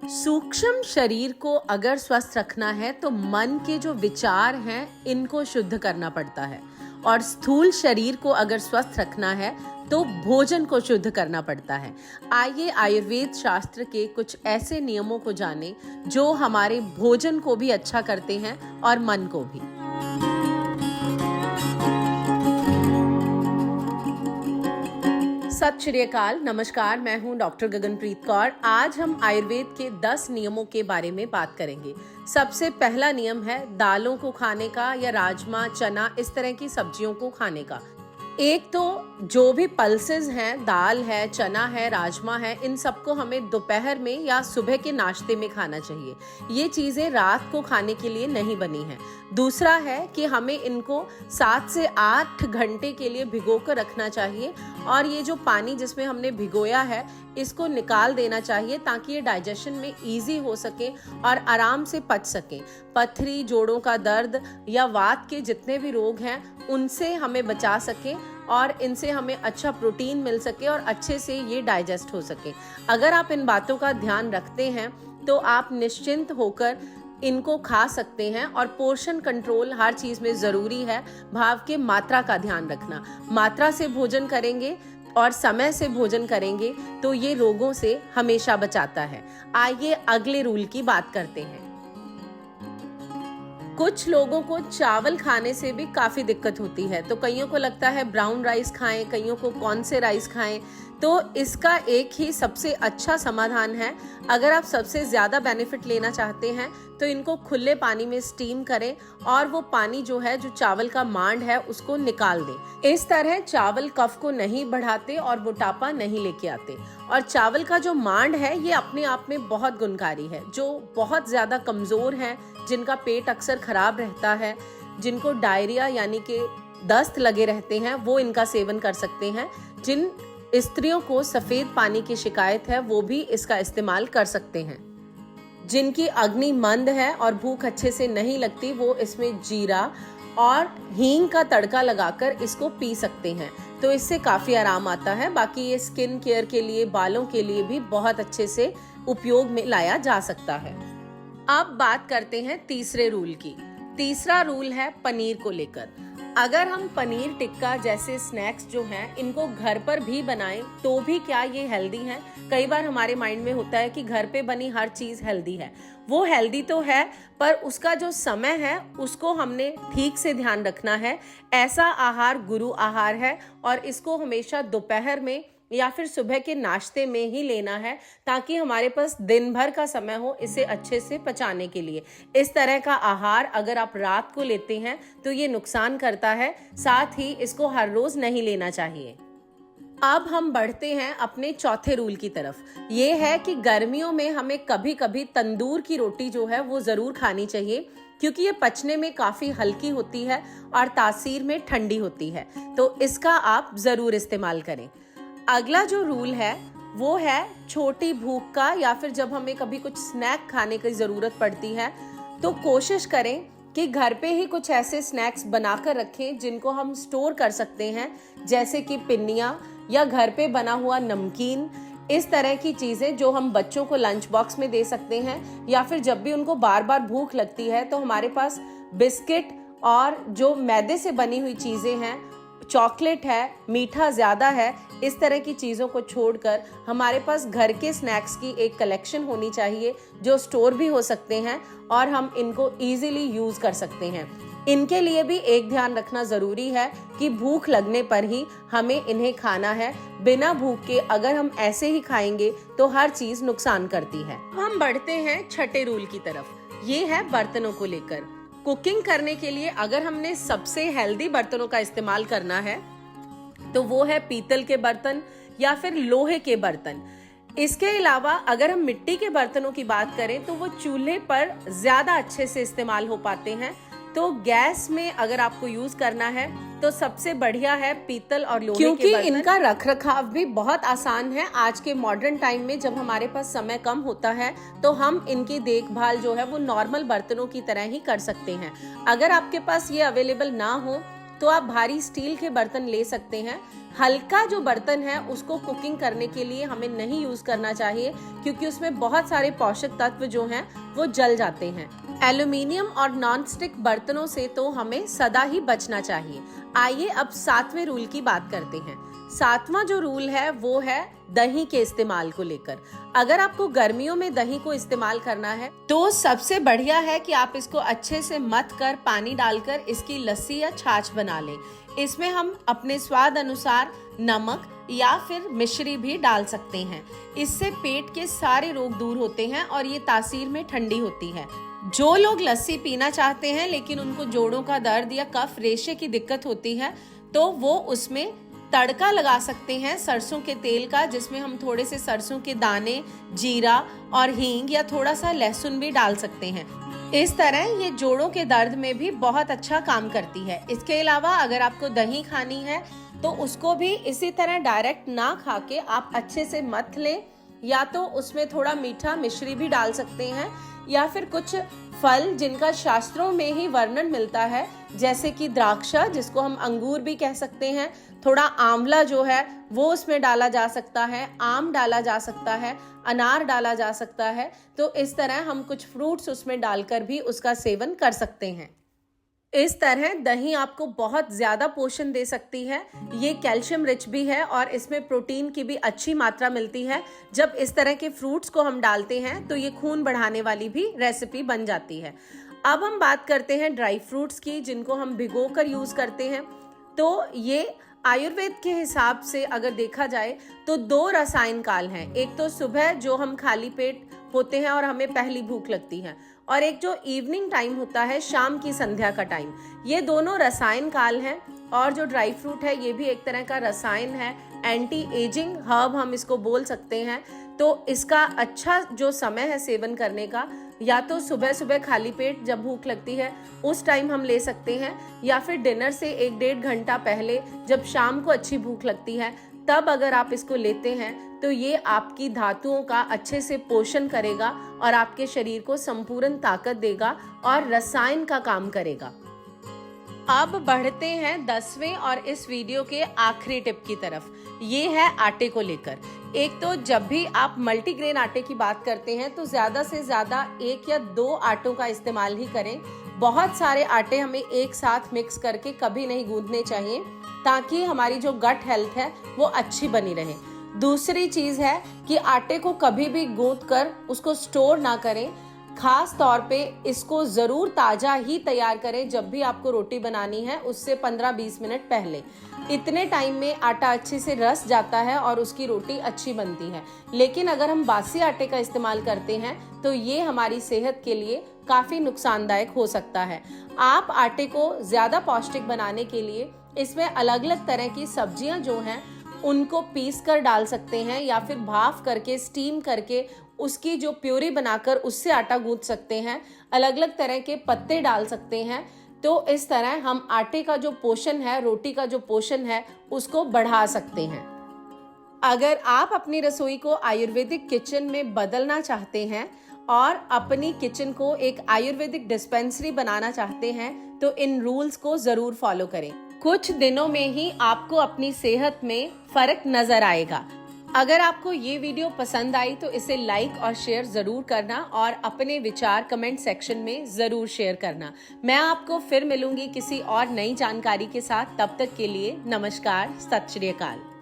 सूक्ष्म शरीर को अगर स्वस्थ रखना है तो मन के जो विचार हैं इनको शुद्ध करना पड़ता है, और स्थूल शरीर को अगर स्वस्थ रखना है तो भोजन को शुद्ध करना पड़ता है। आइए आयुर्वेद शास्त्र के कुछ ऐसे नियमों को जानें जो हमारे भोजन को भी अच्छा करते हैं और मन को भी। सत श्री अकाल, नमस्कार। मैं हूं डॉक्टर गगनप्रीत कौर। आज हम आयुर्वेद के 10 नियमों के बारे में बात करेंगे। सबसे पहला नियम है दालों को खाने का, या राजमा, चना, इस तरह की सब्जियों को खाने का। एक तो जो भी पल्सेस हैं, दाल है, चना है, राजमा है, इन सबको हमें दोपहर में या सुबह के नाश्ते में खाना चाहिए। ये चीज़ें रात को खाने के लिए नहीं बनी हैं। दूसरा है कि हमें इनको 7 से 8 घंटे के लिए भिगो कर रखना चाहिए, और ये जो पानी जिसमें हमने भिगोया है इसको निकाल देना चाहिए ताकि ये डाइजेशन में इजी हो सके और आराम से पच सके। पथरी, जोड़ों का दर्द या वात के जितने भी रोग हैं उनसे हमें बचा सके, और इनसे हमें अच्छा प्रोटीन मिल सके और अच्छे से ये डाइजेस्ट हो सके। अगर आप इन बातों का ध्यान रखते हैं तो आप निश्चिंत होकर इनको खा सकते हैं। और पोर्शन कंट्रोल हर चीज में जरूरी है। भाव के मात्रा का ध्यान रखना। मात्रा से भोजन करेंगे और समय से भोजन करेंगे तो ये रोगों से हमेशा बचाता है। आइए अगले रूल की बात करते हैं। कुछ लोगों को चावल खाने से भी काफी दिक्कत होती है, तो कईयों को लगता है ब्राउन राइस खाएं, कईयों को कौन से राइस खाएं। तो इसका एक ही सबसे अच्छा समाधान है। अगर आप सबसे ज्यादा बेनिफिट लेना चाहते हैं तो इनको खुले पानी में स्टीम करें, और वो पानी जो है, जो चावल का मांड है, उसको निकाल दें। इस तरह चावल कफ को नहीं बढ़ाते और मोटापा नहीं लेके आते। और चावल का जो मांड है ये अपने आप में बहुत गुणकारी है। जो बहुत ज्यादा कमजोर हैं, जिनका पेट अक्सर खराब रहता है, जिनको डायरिया यानी कि दस्त लगे रहते हैं, वो इनका सेवन कर सकते हैं। जिन स्त्रियों को सफेद पानी की शिकायत है वो भी इसका इस्तेमाल कर सकते हैं। जिनकी अग्नि मंद है और भूख अच्छे से नहीं लगती, वो इसमें जीरा और हींग का तड़का लगाकर इसको पी सकते हैं, तो इससे काफी आराम आता है। बाकी ये स्किन केयर के लिए, बालों के लिए भी बहुत अच्छे से उपयोग में लाया जा सकता है। अब बात करते हैं तीसरे रूल की। तीसरा रूल है पनीर को लेकर। अगर हम पनीर टिक्का जैसे स्नैक्स जो हैं इनको घर पर भी बनाएं तो भी क्या ये हेल्दी हैं? कई बार हमारे माइंड में होता है कि घर पे बनी हर चीज हेल्दी है। वो हेल्दी तो है, पर उसका जो समय है उसको हमने ठीक से ध्यान रखना है। ऐसा आहार गुरु आहार है, और इसको हमेशा दोपहर में या फिर सुबह के नाश्ते में ही लेना है, ताकि हमारे पास दिन भर का समय हो इसे अच्छे से पचाने के लिए। इस तरह का आहार अगर आप रात को लेते हैं तो ये नुकसान करता है, साथ ही इसको हर रोज नहीं लेना चाहिए। अब हम बढ़ते हैं अपने चौथे रूल की तरफ। ये है कि गर्मियों में हमें कभी कभी तंदूर की रोटी जो है वो जरूर खानी चाहिए, क्योंकि ये पचने में काफी हल्की होती है और तासीर में ठंडी होती है, तो इसका आप जरूर इस्तेमाल करें। अगला जो रूल है वो है छोटी भूख का, या फिर जब हमें कभी कुछ स्नैक खाने की जरूरत पड़ती है तो कोशिश करें कि घर पे ही कुछ ऐसे स्नैक्स बनाकर रखें जिनको हम स्टोर कर सकते हैं, जैसे कि पिन्नियां या घर पे बना हुआ नमकीन। इस तरह की चीजें जो हम बच्चों को लंच बॉक्स में दे सकते हैं, या फिर जब भी उनको बार बार भूख लगती है तो हमारे पास बिस्किट और जो मैदे से बनी हुई चीजें हैं, चॉकलेट है, मीठा ज्यादा है, इस तरह की चीजों को छोड़कर हमारे पास घर के स्नैक्स की एक कलेक्शन होनी चाहिए जो स्टोर भी हो सकते हैं और हम इनको इजीली यूज कर सकते हैं। इनके लिए भी एक ध्यान रखना जरूरी है कि भूख लगने पर ही हमें इन्हें खाना है। बिना भूख के अगर हम ऐसे ही खाएंगे तो हर चीज नुकसान करती है। हम बढ़ते हैं छठे रूल की तरफ। ये है बर्तनों को लेकर। कुकिंग करने के लिए अगर हमने सबसे हेल्दी बर्तनों का इस्तेमाल करना है तो वो है पीतल के बर्तन या फिर लोहे के बर्तन। इसके अलावा अगर हम मिट्टी के बर्तनों की बात करें तो वो चूल्हे पर ज्यादा अच्छे से इस्तेमाल हो पाते हैं। तो गैस में अगर आपको यूज करना है तो सबसे बढ़िया है पीतल और लोहे के बर्तन, क्योंकि इनका रख रखाव भी बहुत आसान है। आज के मॉडर्न टाइम में जब हमारे पास समय कम होता है तो हम इनकी देखभाल जो है वो नॉर्मल बर्तनों की तरह ही कर सकते हैं। अगर आपके पास ये अवेलेबल ना हो तो आप भारी स्टील के बर्तन ले सकते हैं। हल्का जो बर्तन है उसको कुकिंग करने के लिए हमें नहीं यूज करना चाहिए, क्योंकि उसमें बहुत सारे पोषक तत्व जो हैं वो जल जाते हैं। एल्यूमिनियम और नॉन स्टिक बर्तनों से तो हमें सदा ही बचना चाहिए। आइए अब 7वें रूल की बात करते हैं। 7वां जो रूल है वो है दही के इस्तेमाल को लेकर। अगर आपको गर्मियों में दही को इस्तेमाल करना है तो सबसे बढ़िया है कि आप इसको अच्छे से मथ कर पानी डालकर इसकी लस्सी या छाछ बना लें। इसमें हम अपने स्वाद अनुसार नमक या फिर मिश्री भी डाल सकते हैं। इससे पेट के सारे रोग दूर होते हैं और ये तासीर में ठंडी होती है। जो लोग लस्सी पीना चाहते हैं लेकिन उनको जोड़ों का दर्द या कफ रेशे की दिक्कत होती है, तो वो उसमें तड़का लगा सकते हैं सरसों के तेल का, जिसमें हम थोड़े से सरसों के दाने, जीरा और हींग या थोड़ा सा लहसुन भी डाल सकते हैं। इस तरह ये जोड़ों के दर्द में भी बहुत अच्छा काम करती है। इसके अलावा अगर आपको दही खानी है तो उसको भी इसी तरह डायरेक्ट ना खा के आप अच्छे से मथ लें, या तो उसमें थोड़ा मीठा मिश्री भी डाल सकते हैं, या फिर कुछ फल जिनका शास्त्रों में ही वर्णन मिलता है, जैसे कि द्राक्षा, जिसको हम अंगूर भी कह सकते हैं, थोड़ा आंवला जो है वो उसमें डाला जा सकता है, आम डाला जा सकता है, अनार डाला जा सकता है। तो इस तरह हम कुछ फ्रूट्स उसमें डालकर भी उसका सेवन कर सकते हैं। इस तरह दही आपको बहुत ज्यादा पोषण दे सकती है। ये कैल्शियम रिच भी है और इसमें प्रोटीन की भी अच्छी मात्रा मिलती है। जब इस तरह के फ्रूट्स को हम डालते हैं तो ये खून बढ़ाने वाली भी रेसिपी बन जाती है। अब हम बात करते हैं ड्राई फ्रूट्स की, जिनको हम भिगोकर यूज करते हैं। तो ये आयुर्वेद के हिसाब से अगर देखा जाए तो 2 रसायन काल हैं। एक तो सुबह जो हम खाली पेट होते हैं और हमें पहली भूख लगती है, और एक जो इवनिंग टाइम होता है, शाम की संध्या का टाइम। ये दोनों रसायन काल हैं। और जो ड्राई फ्रूट है ये भी एक तरह का रसायन है, एंटी एजिंग हर्ब हम इसको बोल सकते हैं। तो इसका अच्छा जो समय है सेवन करने का, या तो सुबह सुबह खाली पेट जब भूख लगती है उस टाइम हम ले सकते हैं, या फिर डिनर से 1-1.5 घंटा पहले जब शाम को अच्छी भूख लगती है तब अगर आप इसको लेते हैं तो ये आपकी धातुओं का अच्छे से पोषण करेगा और आपके शरीर को संपूर्ण ताकत देगा और रसायन का काम करेगा। अब बढ़ते हैं 10वें और इस वीडियो के आखिरी टिप की तरफ। ये है आटे को लेकर। एक तो जब भी आप मल्टीग्रेन आटे की बात करते हैं तो ज्यादा से ज्यादा 1 या 2 आटों का इस्तेमाल ही करें। बहुत सारे आटे हमें एक साथ मिक्स करके कभी नहीं गूंदने चाहिए, ताकि हमारी जो गट हेल्थ है वो अच्छी बनी रहे। दूसरी चीज है कि आटे को कभी भी गूंद कर उसको स्टोर ना करें। खास तौर पे इसको जरूर ताजा ही तैयार करें जब भी आपको रोटी बनानी है, उससे 15-20 मिनट पहले। इतने टाइम में आटा अच्छे से रस जाता है और उसकी रोटी अच्छी बनती है। लेकिन अगर हम बासी आटे का इस्तेमाल करते हैं तो ये हमारी सेहत के लिए काफी नुकसानदायक हो सकता है। आप आटे को ज्यादा पौष्टिक बनाने के लिए इसमें अलग अलग तरह की सब्जियां जो हैं उनको पीस कर डाल सकते हैं, या फिर भाफ करके स्टीम करके उसकी जो प्यूरी बनाकर उससे आटा गूंथ सकते हैं। अलग अलग तरह के पत्ते डाल सकते हैं। तो इस तरह हम आटे का जो पोषण है, रोटी का जो पोषण है, उसको बढ़ा सकते हैं। अगर आप अपनी रसोई को आयुर्वेदिक किचन में बदलना चाहते हैं और अपनी किचन को एक आयुर्वेदिक डिस्पेंसरी बनाना चाहते हैं तो इन रूल्स को जरूर फॉलो करें। कुछ दिनों में ही आपको अपनी सेहत में फर्क नजर आएगा। अगर आपको ये वीडियो पसंद आई तो इसे लाइक और शेयर जरूर करना और अपने विचार कमेंट सेक्शन में जरूर शेयर करना। मैं आपको फिर मिलूंगी किसी और नई जानकारी के साथ। तब तक के लिए नमस्कार, सत श्री अकाल।